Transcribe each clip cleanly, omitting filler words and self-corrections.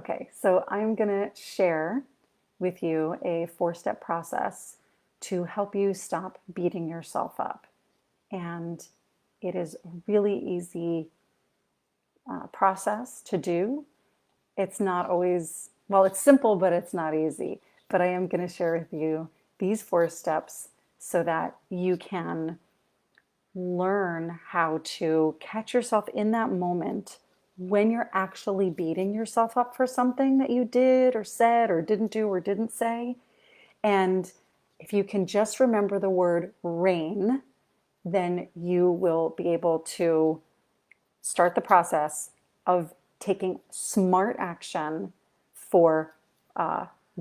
Okay, so I'm going to share with you a four-step process to help you stop beating yourself up. And it is a really easy process to do. It's not always, well, it's simple, but it's not easy. But I am going to share with you these four steps so that you can learn how to catch yourself in that moment when you're actually beating yourself up for something that you did or said or didn't do or didn't say. And if you can just remember the word rain, then you will be able to start the process of taking smart action for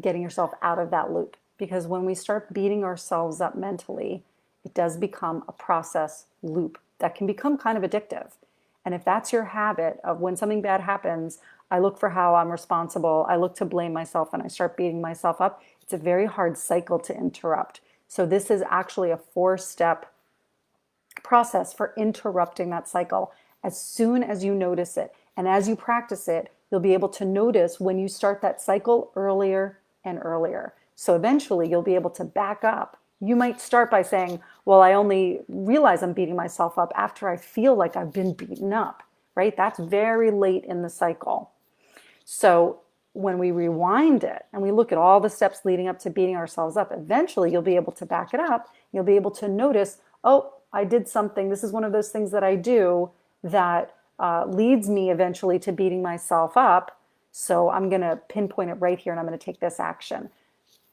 getting yourself out of that loop. Because when we start beating ourselves up mentally, it does become a process loop that can become kind of addictive. And if that's your habit of when something bad happens, I look for how I'm responsible, I look to blame myself, and I start beating myself up, it's a very hard cycle to interrupt. So, this is actually a four-step process for interrupting that cycle as soon as you notice it. And as you practice it, you'll be able to notice when you start that cycle earlier and earlier. So eventually you'll be able to back up. You might start by saying, well, I only realize I'm beating myself up after I feel like I've been beaten up, right? That's very late in the cycle. So when we rewind it and we look at all the steps leading up to beating ourselves up, eventually you'll be able to back it up. You'll be able to notice, oh, I did something. This is one of those things that I do that leads me eventually to beating myself up. So I'm going to pinpoint it right here and I'm going to take this action.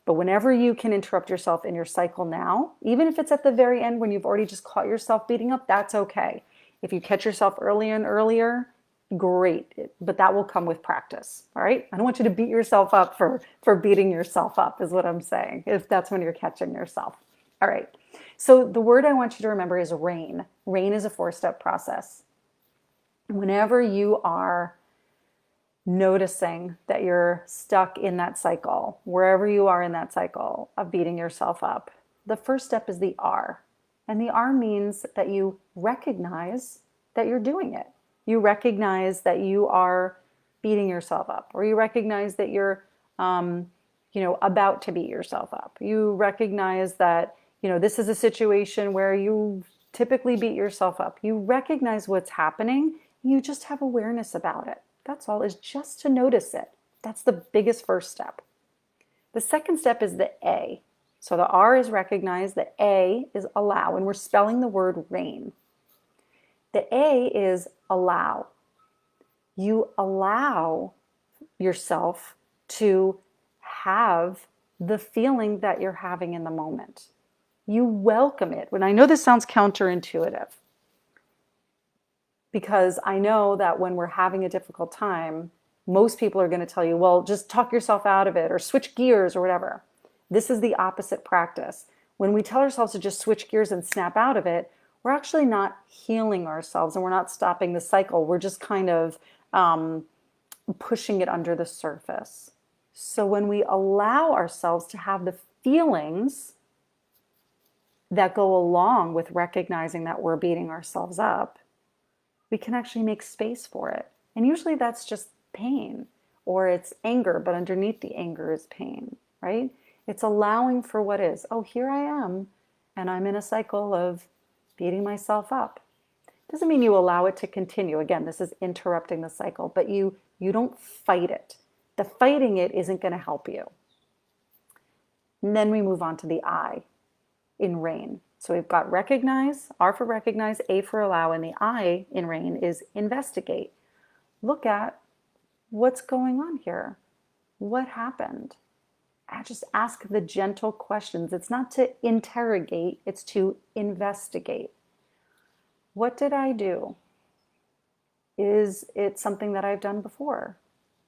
But whenever you can interrupt yourself in your cycle now, even if it's at the very end when you've already just caught yourself beating up, that's okay. If you catch yourself earlier and earlier, great. But that will come with practice. All right. I don't want you to beat yourself up for beating yourself up, is what I'm saying, if that's when you're catching yourself. All right. So the word I want you to remember is rain. Rain is a four-step process. Whenever you are noticing that you're stuck in that cycle, wherever you are in that cycle of beating yourself up, the first step is the R. And the R means that you recognize that you're doing it. You recognize that you are beating yourself up, or you recognize that you're, about to beat yourself up. You recognize that, this is a situation where you typically beat yourself up. You recognize what's happening. You just have awareness about it. That's all, is just to notice it. That's the biggest first step. The second step is the A. So the R is recognize, the A is allow, and we're spelling the word rain. The A is allow. You allow yourself to have the feeling that you're having in the moment. You welcome it. When I know this sounds counterintuitive, because I know that when we're having a difficult time, most people are going to tell you, well, just talk yourself out of it or switch gears or whatever. This is the opposite practice. When we tell ourselves to just switch gears and snap out of it, we're actually not healing ourselves and we're not stopping the cycle. We're just kind of pushing it under the surface. So when we allow ourselves to have the feelings that go along with recognizing that we're beating ourselves up, we can actually make space for it. And usually that's just pain, or it's anger, but underneath the anger is pain, right? It's allowing for what is. Oh, here I am, and I'm in a cycle of beating myself up. Doesn't mean you allow it to continue. Again, this is interrupting the cycle, but you don't fight it. The fighting it isn't going to help you. And then we move on to the I in rain. So we've got recognize, R for recognize, A for allow, and the I in rain is investigate. Look at what's going on here. What happened? Just ask the gentle questions. It's not to interrogate, it's to investigate. What did I do? Is it something that I've done before?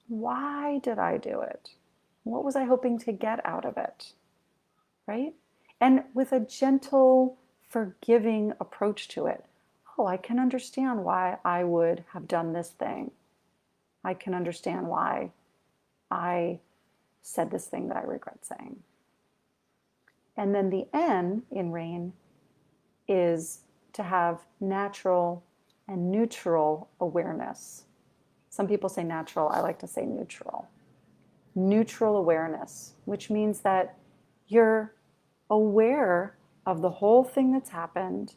Why did I do it? What was I hoping to get out of it? Right? And with a gentle, forgiving approach to it. Oh, I can understand why I would have done this thing. I can understand why I said this thing that I regret saying. And then the N in rain is to have natural and neutral awareness. Some people say natural. I like to say neutral. Neutral awareness, which means that you're aware of the whole thing that's happened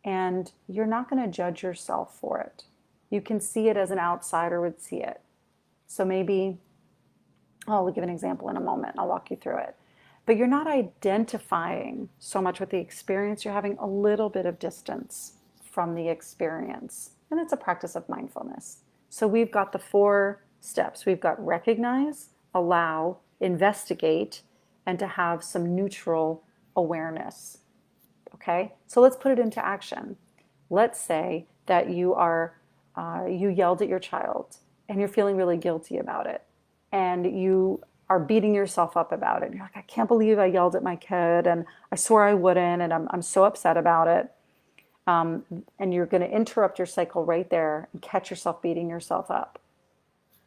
and you're not going to judge yourself for it. You can see it as an outsider would see it. So maybe, I'll give an example in a moment. I'll walk you through it. But you're not identifying so much with the experience. You're having a little bit of distance from the experience. And it's a practice of mindfulness. So we've got the 4 steps. We've got recognize, allow, investigate, and to have some neutral awareness. Okay, so let's put it into action. Let's say that you yelled at your child and you're feeling really guilty about it, and you are beating yourself up about it. You're like, I can't believe I yelled at my kid, and I swore I wouldn't, and I'm so upset about it. And you're going to interrupt your cycle right there and catch yourself beating yourself up.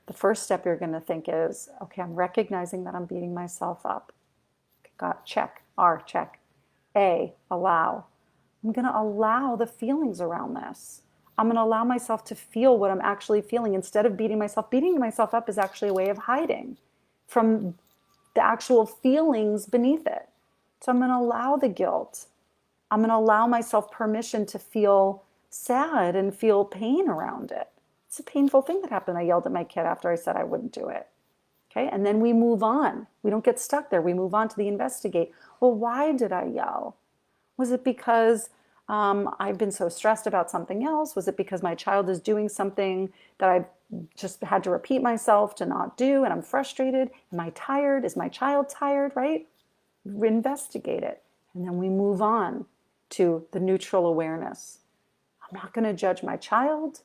The first step you're going to think is, okay, I'm recognizing that I'm beating myself up. Got check. R, check. A, allow. I'm going to allow the feelings around this. I'm going to allow myself to feel what I'm actually feeling instead of beating myself. Beating myself up is actually a way of hiding from the actual feelings beneath it. So I'm going to allow the guilt. I'm going to allow myself permission to feel sad and feel pain around it. It's a painful thing that happened. I yelled at my kid after I said I wouldn't do it. Okay, and then we move on. We don't get stuck there. We move on to the investigate. Well, why did I yell? Was it because I've been so stressed about something else? Was it because my child is doing something that I've just had to repeat myself to not do and I'm frustrated? Am I tired? Is my child tired, right? We investigate it. And then we move on to the neutral awareness. I'm not going to judge my child.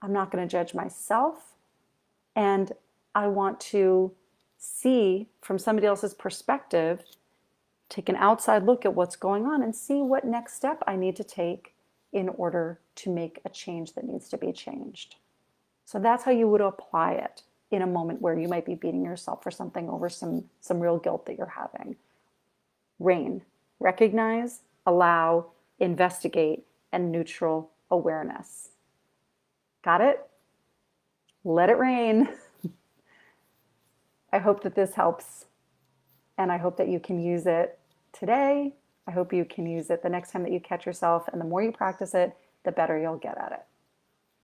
I'm not going to judge myself. And I want to see from somebody else's perspective, take an outside look at what's going on and see what next step I need to take in order to make a change that needs to be changed. So that's how you would apply it in a moment where you might be beating yourself for something over some real guilt that you're having. RAIN, recognize, allow, investigate, and neutral awareness. Got it? Let it rain. I hope that this helps, and I hope that you can use it today. I hope you can use it the next time that you catch yourself, and the more you practice it, the better you'll get at it.